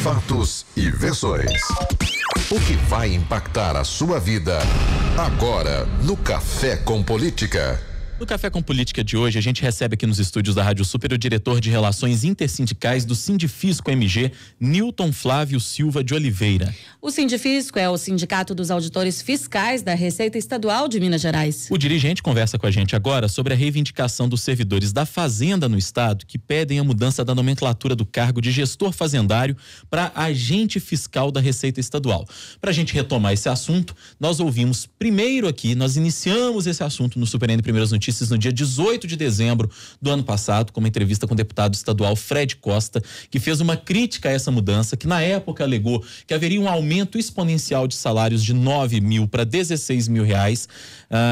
fatos e versões. O que vai impactar a sua vida agora no Café com Política. No Café com Política de hoje, a gente recebe aqui nos estúdios da Rádio Super o diretor de Relações Intersindicais do Sindifisco MG, Newton Flávio Silva de Oliveira. O Sindifisco é o Sindicato dos Auditores Fiscais da Receita Estadual de Minas Gerais. O dirigente conversa com a gente agora sobre a reivindicação dos servidores da Fazenda no Estado que pedem a mudança da nomenclatura do cargo de gestor fazendário para agente fiscal da Receita Estadual. Para a gente retomar esse assunto, nós ouvimos primeiro aqui, nós iniciamos esse assunto no Super N Primeiras Notícias no dia 18 de dezembro do ano passado, com uma entrevista com o deputado estadual Fred Costa, que fez uma crítica a essa mudança, que na época alegou que haveria um aumento exponencial de salários de 9 mil para 16 mil reais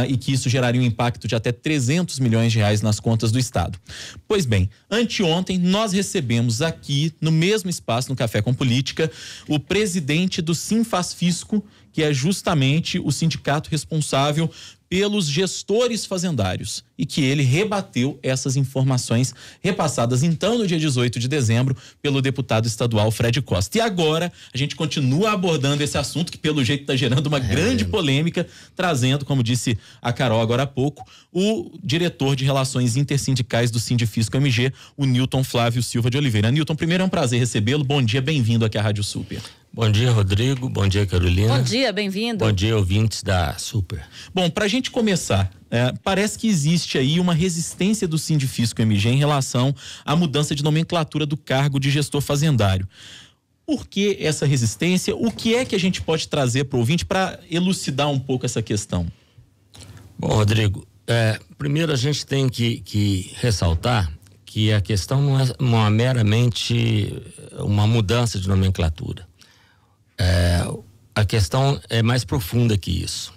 e que isso geraria um impacto de até 300 milhões de reais nas contas do Estado. Pois bem, anteontem nós recebemos aqui, no mesmo espaço, no Café com Política, o presidente do Sinfasfisco, que é justamente o sindicato responsável pelos gestores fazendários, e que ele rebateu essas informações repassadas então no dia 18 de dezembro pelo deputado estadual Fred Costa. E agora a gente continua abordando esse assunto que pelo jeito está gerando uma grande polêmica, trazendo, como disse a Carol agora há pouco, o diretor de Relações Intersindicais do Sindifisco MG, o Newton Flávio Silva de Oliveira. Newton, primeiro é um prazer recebê-lo. Bom dia, bem-vindo aqui à Rádio Super. Bom dia, Rodrigo. Bom dia, Carolina. Bom dia, bem-vindo. Bom dia, ouvintes da Super. Bom, pra gente começar, parece que existe aí uma resistência do Sindifisco MG em relação à mudança de nomenclatura do cargo de gestor fazendário. Por que essa resistência? O que é que a gente pode trazer para o ouvinte para elucidar um pouco essa questão? Bom, Rodrigo, primeiro a gente tem que ressaltar que a questão não é meramente uma mudança de nomenclatura. A questão é mais profunda que isso.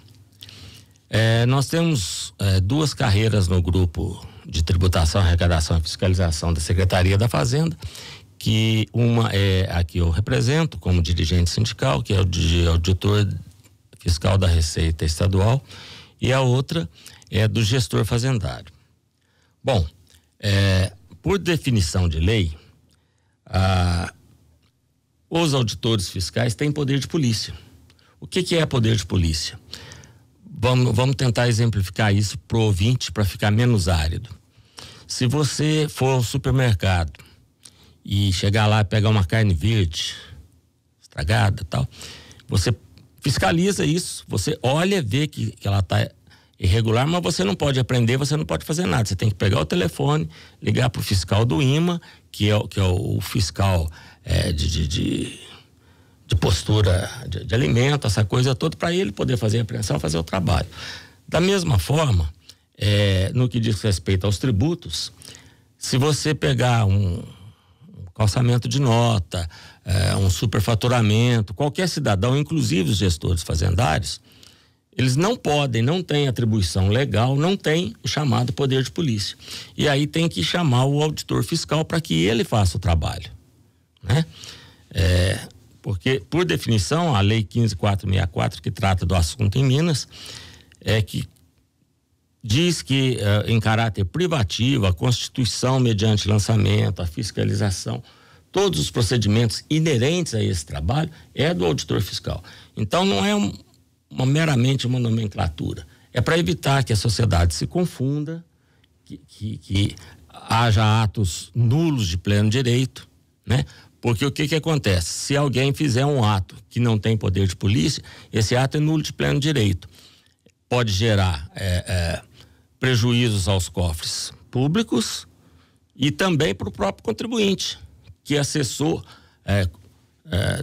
Nós temos duas carreiras no grupo de tributação, arrecadação e fiscalização da Secretaria da Fazenda, que uma é a que eu represento como dirigente sindical, que é o de auditor fiscal da Receita Estadual, e a outra é do gestor fazendário. Bom, por definição de lei, os auditores fiscais têm poder de polícia. O que é poder de polícia? Vamos tentar exemplificar isso para o ouvinte para ficar menos árido. Se você for ao supermercado e chegar lá e pegar uma carne verde, estragada e tal, você fiscaliza isso, você olha, vê que ela está irregular, mas você não pode apreender, você não pode fazer nada. Você tem que pegar o telefone, ligar para o fiscal do IMA, que é o fiscal de postura de alimento, essa coisa toda, para ele poder fazer a apreensão, fazer o trabalho. Da mesma forma, no que diz respeito aos tributos, se você pegar um calçamento de nota, um superfaturamento, qualquer cidadão, inclusive os gestores fazendários, eles não têm atribuição legal, não têm o chamado poder de polícia. E aí tem que chamar o auditor fiscal para que ele faça o trabalho, né? Porque, por definição, a Lei 15.464, que trata do assunto em Minas, que diz que, em caráter privativo, a constituição mediante lançamento, a fiscalização, todos os procedimentos inerentes a esse trabalho é do auditor fiscal. Então, não é meramente uma nomenclatura. É para evitar que a sociedade se confunda, que haja atos nulos de pleno direito, né? Porque o que acontece? Se alguém fizer um ato que não tem poder de polícia, esse ato é nulo de pleno direito. Pode gerar prejuízos aos cofres públicos e também para o próprio contribuinte, que acessou,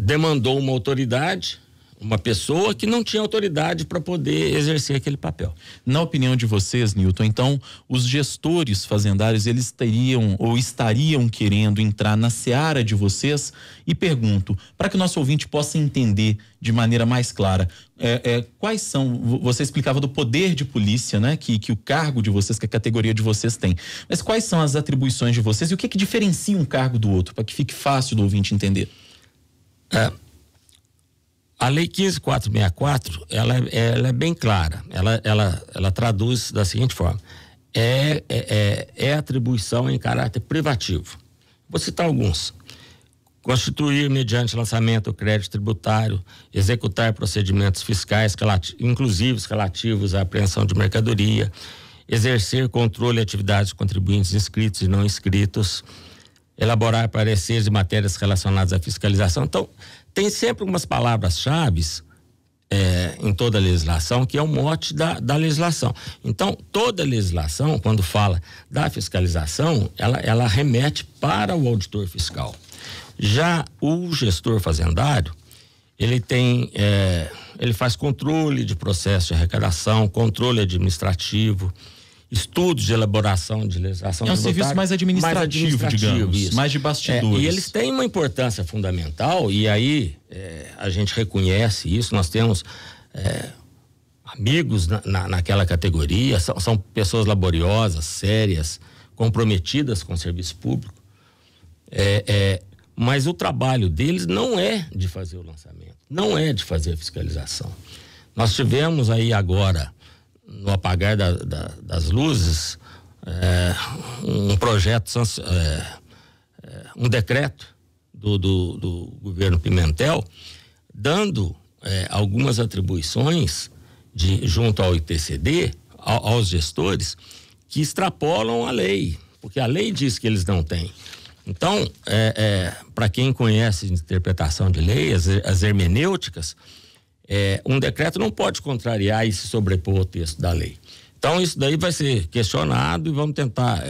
demandou uma autoridade, uma pessoa que não tinha autoridade para poder exercer aquele papel. Na opinião de vocês, Newton, então, os gestores fazendários, eles teriam ou estariam querendo entrar na seara de vocês? E pergunto, para que o nosso ouvinte possa entender de maneira mais clara, quais são, você explicava do poder de polícia, né? Que o cargo de vocês, que a categoria de vocês tem. Mas quais são as atribuições de vocês e o que diferencia um cargo do outro, para que fique fácil do ouvinte entender? A Lei 15.464, ela é bem clara. Ela traduz da seguinte forma: é atribuição em caráter privativo. Vou citar alguns. constituir mediante lançamento o crédito tributário, executar procedimentos fiscais inclusivos relativos à apreensão de mercadoria, exercer controle de atividades de contribuintes inscritos e não inscritos, elaborar pareceres de matérias relacionadas à fiscalização. Então, tem sempre umas palavras-chave em toda a legislação, que é o mote da legislação. Então, toda legislação, quando fala da fiscalização, ela remete para o auditor fiscal. Já o gestor fazendário, ele faz controle de processo de arrecadação, controle administrativo, estudos de elaboração de legislação. É um serviço mais administrativo, digamos, isso. Mais de bastidores. E eles têm uma importância fundamental, e aí a gente reconhece isso. Nós temos amigos naquela categoria, são pessoas laboriosas, sérias, comprometidas com o serviço público. Mas o trabalho deles não é de fazer o lançamento, não é de fazer a fiscalização. Nós tivemos aí agora, no apagar das luzes, um projeto, um decreto do governo Pimentel, dando algumas atribuições junto ao ITCD, aos gestores, que extrapolam a lei, porque a lei diz que eles não têm. Então, para quem conhece interpretação de lei, as hermenêuticas, um decreto não pode contrariar e se sobrepor ao texto da lei. Então, isso daí vai ser questionado e vamos tentar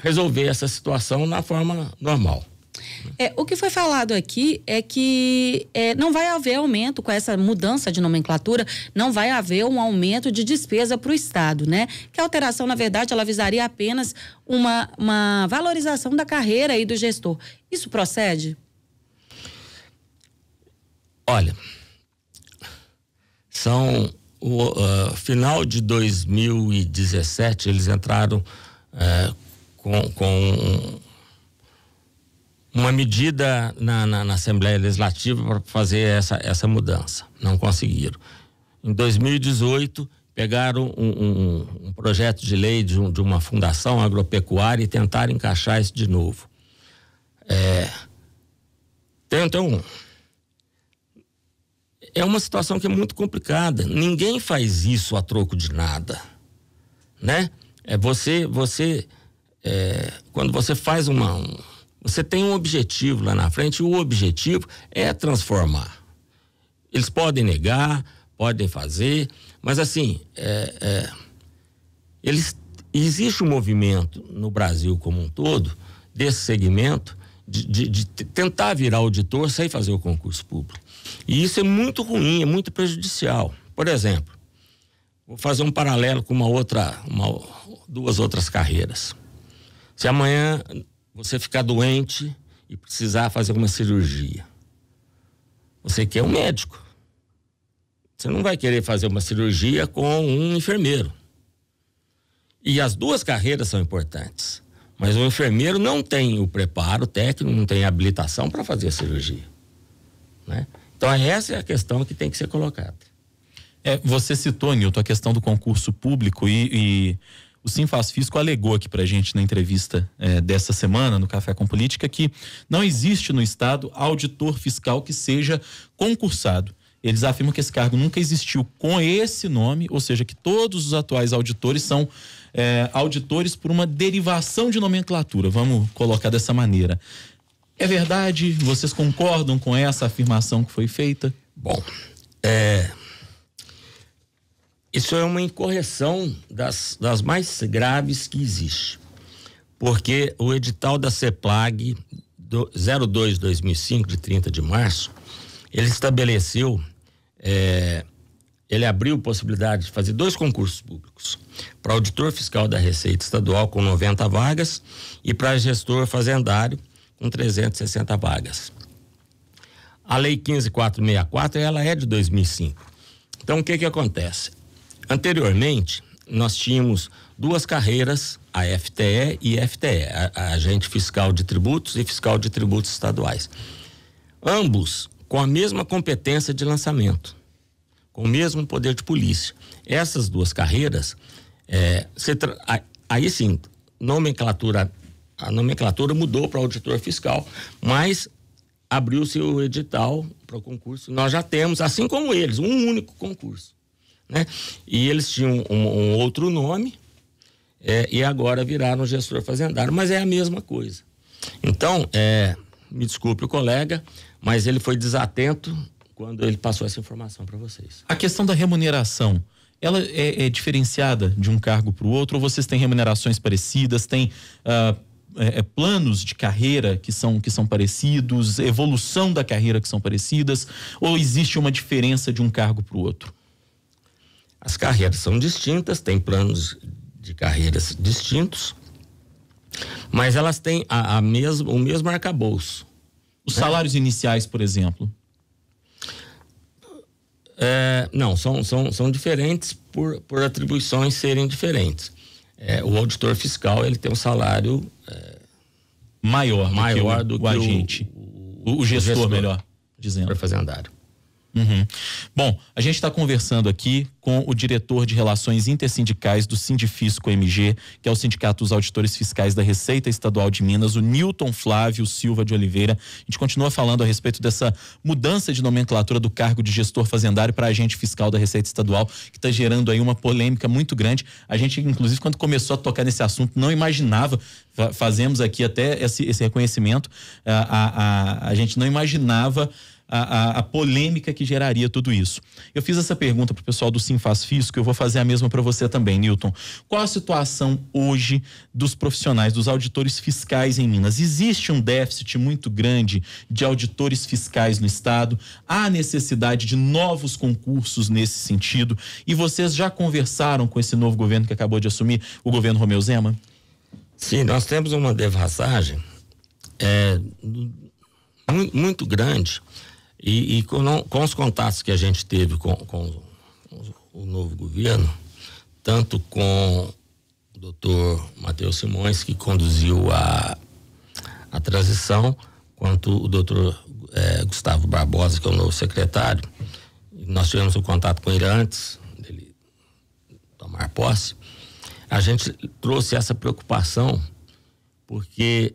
resolver essa situação na forma normal. O que foi falado aqui é que não vai haver aumento com essa mudança de nomenclatura, não vai haver um aumento de despesa para o Estado, né? Que a alteração, na verdade, ela visaria apenas uma valorização da carreira aí do gestor. Isso procede? Olha, final de 2017, eles entraram com uma medida na Assembleia Legislativa para fazer essa mudança. Não conseguiram. Em 2018, pegaram um projeto de lei de uma fundação agropecuária e tentaram encaixar isso de novo. Então, é uma situação que é muito complicada. Ninguém faz isso a troco de nada, né? Quando você faz você tem um objetivo lá na frente, e o objetivo é transformar. Eles podem negar, podem fazer, mas assim, existe um movimento no Brasil como um todo, desse segmento, de tentar virar auditor sem fazer o concurso público. E isso é muito ruim, é muito prejudicial. Por exemplo, vou fazer um paralelo com duas outras carreiras. Se amanhã você ficar doente e precisar fazer uma cirurgia, você quer um médico. Você não vai querer fazer uma cirurgia com um enfermeiro. E as duas carreiras são importantes, mas o enfermeiro não tem o preparo técnico, não tem a habilitação para fazer a cirurgia, né? Então essa é a questão que tem que ser colocada. Você citou, Nilton, a questão do concurso público e o Sinfasfisco alegou aqui pra gente na entrevista dessa semana no Café com Política que não existe no Estado auditor fiscal que seja concursado. Eles afirmam que esse cargo nunca existiu com esse nome, ou seja, que todos os atuais auditores são auditores por uma derivação de nomenclatura, vamos colocar dessa maneira. É verdade? Vocês concordam com essa afirmação que foi feita? Bom, isso é uma incorreção das mais graves que existe, porque o edital da CEPLAG 02/2005, de 30 de março, ele estabeleceu, ele abriu possibilidade de fazer 2 concursos públicos, para auditor fiscal da Receita Estadual com 90 vagas e para gestor fazendário com 360 vagas. A Lei 15.464, ela é de 2005. Então, o que acontece? Anteriormente, nós tínhamos 2 carreiras, a FTE e FTE, a Agente Fiscal de Tributos e Fiscal de Tributos Estaduais. Ambos com a mesma competência de lançamento, com o mesmo poder de polícia. Essas 2 carreiras, aí sim, nomenclatura a nomenclatura mudou para auditor fiscal, mas abriu-se o edital para o concurso. Nós já temos, assim como eles, um único concurso, né? E eles tinham um outro nome, e agora viraram gestor fazendário, mas é a mesma coisa. Então, me desculpe o colega, mas ele foi desatento quando ele passou essa informação para vocês. A questão da remuneração, ela é diferenciada de um cargo para o outro, ou vocês têm remunerações parecidas, têm planos de carreira que são parecidos, evolução da carreira que são parecidas, ou existe uma diferença de um cargo para o outro? As carreiras são distintas, tem planos de carreiras distintos, mas elas têm o mesmo arcabouço. Os salários iniciais, por exemplo? Não, são diferentes por atribuições serem diferentes. O auditor fiscal, ele tem um salário maior do que o agente. O gestor, melhor dizendo. Fazendário. Uhum. Bom, a gente está conversando aqui com o diretor de Relações Intersindicais do Sindifisco MG, que é o Sindicato dos Auditores Fiscais da Receita Estadual de Minas, o Newton Flávio Silva de Oliveira. A gente continua falando a respeito dessa mudança de nomenclatura do cargo de gestor fazendário para agente fiscal da Receita Estadual, que está gerando aí uma polêmica muito grande. A gente, inclusive, quando começou a tocar nesse assunto, não imaginava, fazemos aqui até esse reconhecimento, a gente não imaginava a polêmica que geraria tudo isso. Eu fiz essa pergunta para o pessoal do Sinfasfisco, eu vou fazer a mesma para você também, Newton. Qual a situação hoje dos profissionais, dos auditores fiscais em Minas? Existe um déficit muito grande de auditores fiscais no estado? Há necessidade de novos concursos nesse sentido? E vocês já conversaram com esse novo governo que acabou de assumir, o governo Romeu Zema? Sim, nós temos uma defasagem muito grande. E com os contatos que a gente teve com o novo governo, tanto com o doutor Matheus Simões, que conduziu a transição, quanto o doutor Gustavo Barbosa, que é o novo secretário, nós tivemos um contato com ele antes dele tomar posse, a gente trouxe essa preocupação, porque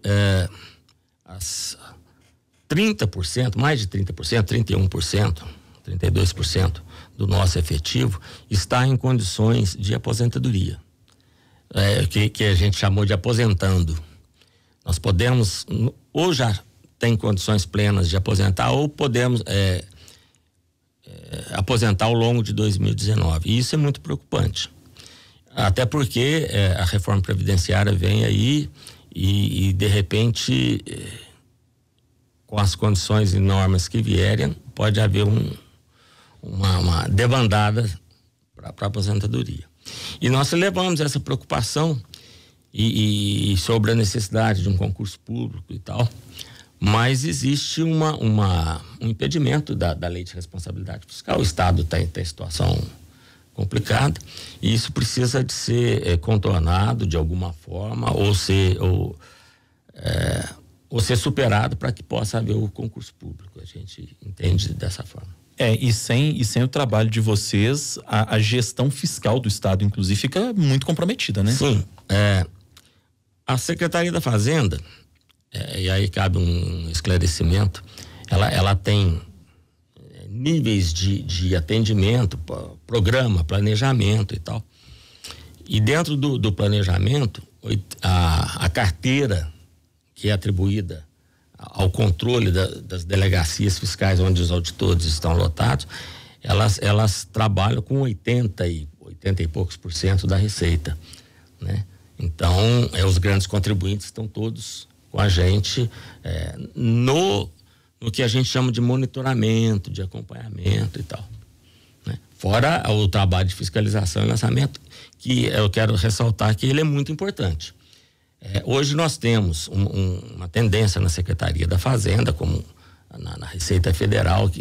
30%, mais de 30%, 31%, 32% do nosso efetivo está em condições de aposentadoria, que a gente chamou de aposentando. Nós podemos, ou já tem condições plenas de aposentar, ou podemos aposentar ao longo de 2019. E isso é muito preocupante. Até porque a reforma previdenciária vem aí e de repente, com as condições e normas que vierem, pode haver uma debandada para a aposentadoria. E nós levamos essa preocupação e sobre a necessidade de um concurso público e tal, mas existe um impedimento da lei de responsabilidade fiscal. O Estado está em situação complicada e isso precisa de ser contornado de alguma forma ou ser superado para que possa haver o concurso público. A gente entende dessa forma. E sem o trabalho de vocês, a gestão fiscal do Estado, inclusive, fica muito comprometida, né? Sim. A Secretaria da Fazenda, e aí cabe um esclarecimento, ela tem níveis de atendimento, programa, planejamento e tal. E dentro do planejamento, a carteira que é atribuída ao controle das delegacias fiscais onde os auditores estão lotados, elas trabalham com 80 e poucos % da receita, né? Então, os grandes contribuintes estão todos com a gente no que a gente chama de monitoramento, de acompanhamento e tal, né? Fora o trabalho de fiscalização e lançamento, que eu quero ressaltar que ele é muito importante. Hoje nós temos uma tendência na Secretaria da Fazenda, como na Receita Federal,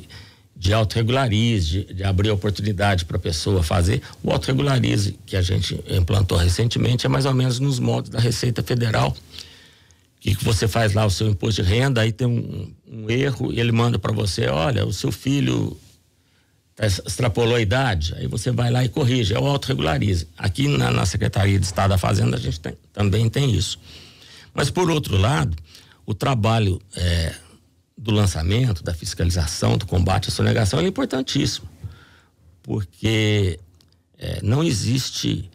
de autorregularize, de abrir oportunidade para a pessoa fazer. O autorregularize que a gente implantou recentemente é mais ou menos nos moldes da Receita Federal, que você faz lá o seu imposto de renda, aí tem um erro e ele manda para você, olha, o seu filho extrapolou a idade, aí você vai lá e corrige, é o autorregularize. Aqui na Secretaria de Estado da Fazenda a gente também tem isso. Mas, por outro lado, o trabalho do lançamento, da fiscalização, do combate à sonegação é importantíssimo, porque não existe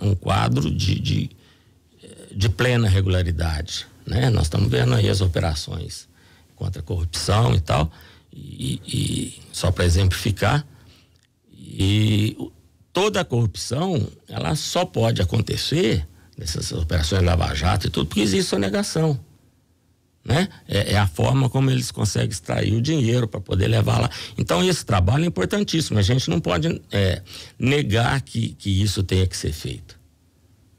um quadro de plena regularidade, né? Nós estamos vendo aí as operações contra a corrupção e tal, e só para exemplificar, e toda a corrupção, ela só pode acontecer nessas operações Lava Jato e tudo, porque existe sonegação, né? É a forma como eles conseguem extrair o dinheiro para poder levar lá. Então, esse trabalho é importantíssimo. A gente não pode negar que isso tenha que ser feito,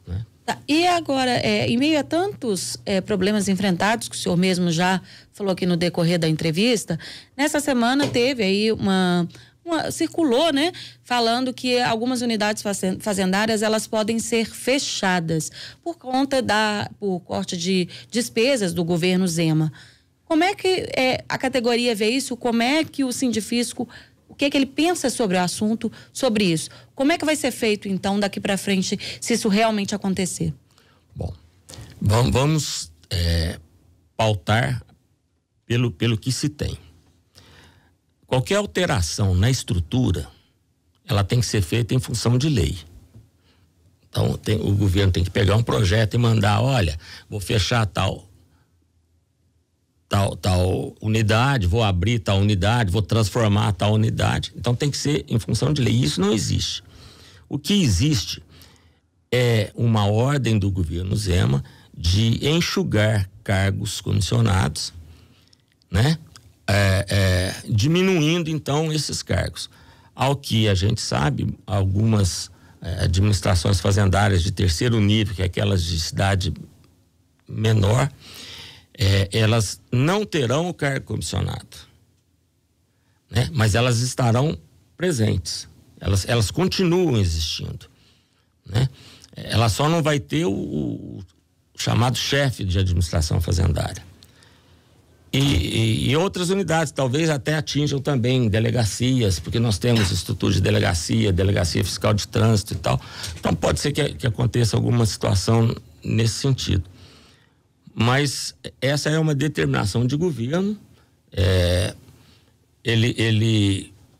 né? Tá. E agora, em meio a tantos problemas enfrentados, que o senhor mesmo já falou aqui no decorrer da entrevista, nessa semana teve aí circulou, né, falando que algumas unidades fazendárias elas podem ser fechadas por conta por corte de despesas do governo Zema. Como é que a categoria vê isso? Como é que o Sindifisco, o que ele pensa sobre o assunto, sobre isso? Como é que vai ser feito então daqui para frente, se isso realmente acontecer? Bom, vamos pautar pelo que se tem. Qualquer alteração na estrutura, ela tem que ser feita em função de lei. Então, o governo tem que pegar um projeto e mandar, olha, vou fechar tal unidade, vou abrir tal unidade, vou transformar tal unidade. Então, tem que ser em função de lei. Isso não existe. O que existe é uma ordem do governo Zema de enxugar cargos comissionados, né? Diminuindo então esses cargos. Ao que a gente sabe, algumas administrações fazendárias de terceiro nível, que é aquelas de cidade menor, elas não terão o cargo comissionado, né? Mas elas estarão presentes, elas continuam existindo, né? Ela só não vai ter o chamado chefe de administração fazendária. E outras unidades talvez até atinjam também delegacias, porque nós temos estrutura de delegacia fiscal de trânsito e tal. Então pode ser que aconteça alguma situação nesse sentido. Mas essa é uma determinação de governo.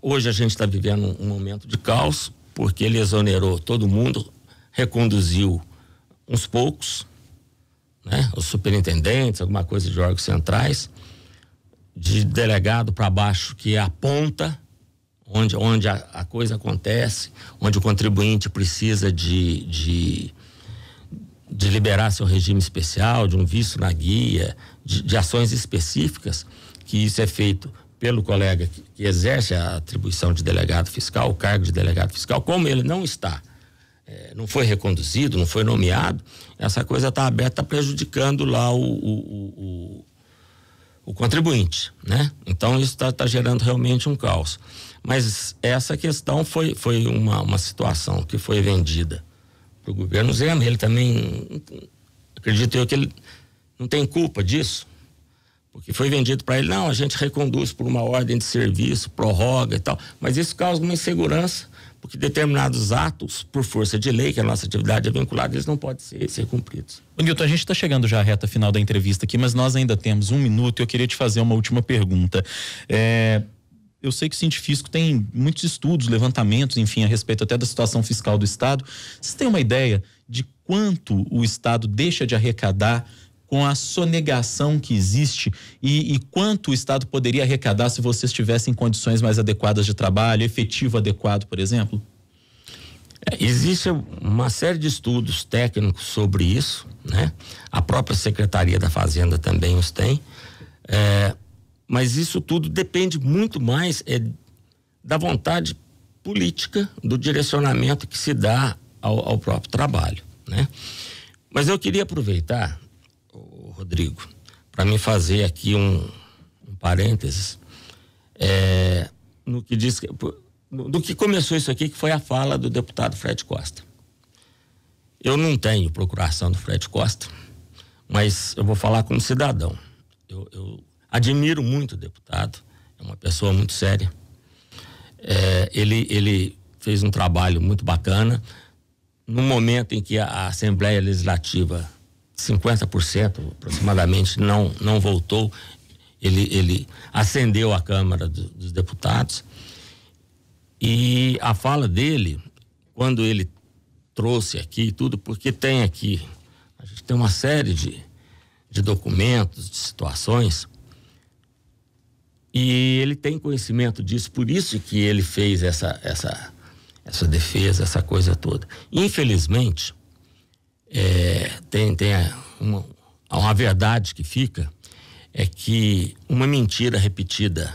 Hoje a gente está vivendo um momento de caos, porque ele exonerou todo mundo, reconduziu uns poucos, né? Os superintendentes, alguma coisa de órgãos centrais, de delegado para baixo, que é a ponta onde a coisa acontece, onde o contribuinte precisa de liberar seu regime especial, de um visto na guia, de ações específicas, que isso é feito pelo colega que exerce a atribuição de delegado fiscal, o cargo de delegado fiscal. Como ele não está, não foi reconduzido, não foi nomeado, essa coisa está aberta, está prejudicando lá o contribuinte, né? Então isso está gerando realmente um caos. Mas essa questão foi uma situação que foi vendida para o governo Zema. Ele também, acredito eu que ele não tem culpa disso, porque foi vendido para ele, não, a gente reconduz por uma ordem de serviço, prorroga e tal, mas isso causa uma insegurança, porque determinados atos, por força de lei, que a nossa atividade é vinculada, eles não podem ser cumpridos. Nilton, a gente está chegando já à reta final da entrevista aqui, mas nós ainda temos 1 minuto e eu queria te fazer uma última pergunta. Eu sei que o Sindifisco tem muitos estudos, levantamentos, enfim, a respeito até da situação fiscal do Estado. Vocês têm uma ideia de quanto o Estado deixa de arrecadar com a sonegação que existe e quanto o Estado poderia arrecadar se vocês tivessem condições mais adequadas de trabalho, efetivo adequado, por exemplo? Existe uma série de estudos técnicos sobre isso, né? A própria Secretaria da Fazenda também os tem, mas isso tudo depende muito mais da vontade política, do direcionamento que se dá ao próprio trabalho, né? Mas eu queria aproveitar, Rodrigo, para me fazer aqui um parênteses no que diz do que começou isso aqui, que foi a fala do deputado Fred Costa. Eu não tenho procuração do Fred Costa, mas eu vou falar como cidadão. Eu admiro muito o deputado, é uma pessoa muito séria. Ele fez um trabalho muito bacana no momento em que a Assembleia Legislativa 50% aproximadamente não voltou. Ele ascendeu à Câmara dos Deputados. E a fala dele, quando ele trouxe aqui tudo, porque tem aqui, a gente tem uma série de documentos, de situações, e ele tem conhecimento disso, por isso que ele fez essa defesa, essa coisa toda. Infelizmente, tem uma verdade que fica, é que uma mentira repetida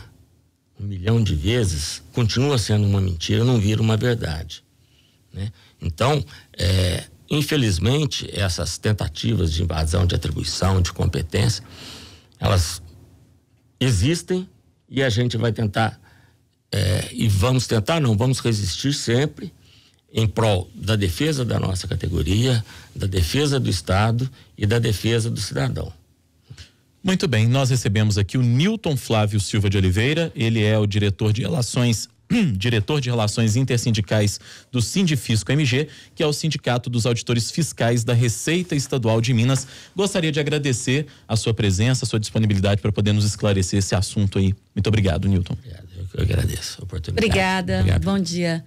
1 milhão de vezes continua sendo uma mentira, não vira uma verdade, né? Então, infelizmente, essas tentativas de invasão de atribuição, de competência, elas existem e a gente vai tentar, e vamos tentar, não, vamos resistir sempre em prol da defesa da nossa categoria, da defesa do Estado e da defesa do cidadão. Muito bem, nós recebemos aqui o Nilton Flávio Silva de Oliveira, ele é o diretor de Relações Intersindicais do Sindifisco MG, que é o Sindicato dos Auditores Fiscais da Receita Estadual de Minas. Gostaria de agradecer a sua presença, a sua disponibilidade para poder nos esclarecer esse assunto aí. Muito obrigado, Nilton. Eu agradeço a oportunidade. Obrigada. Bom dia.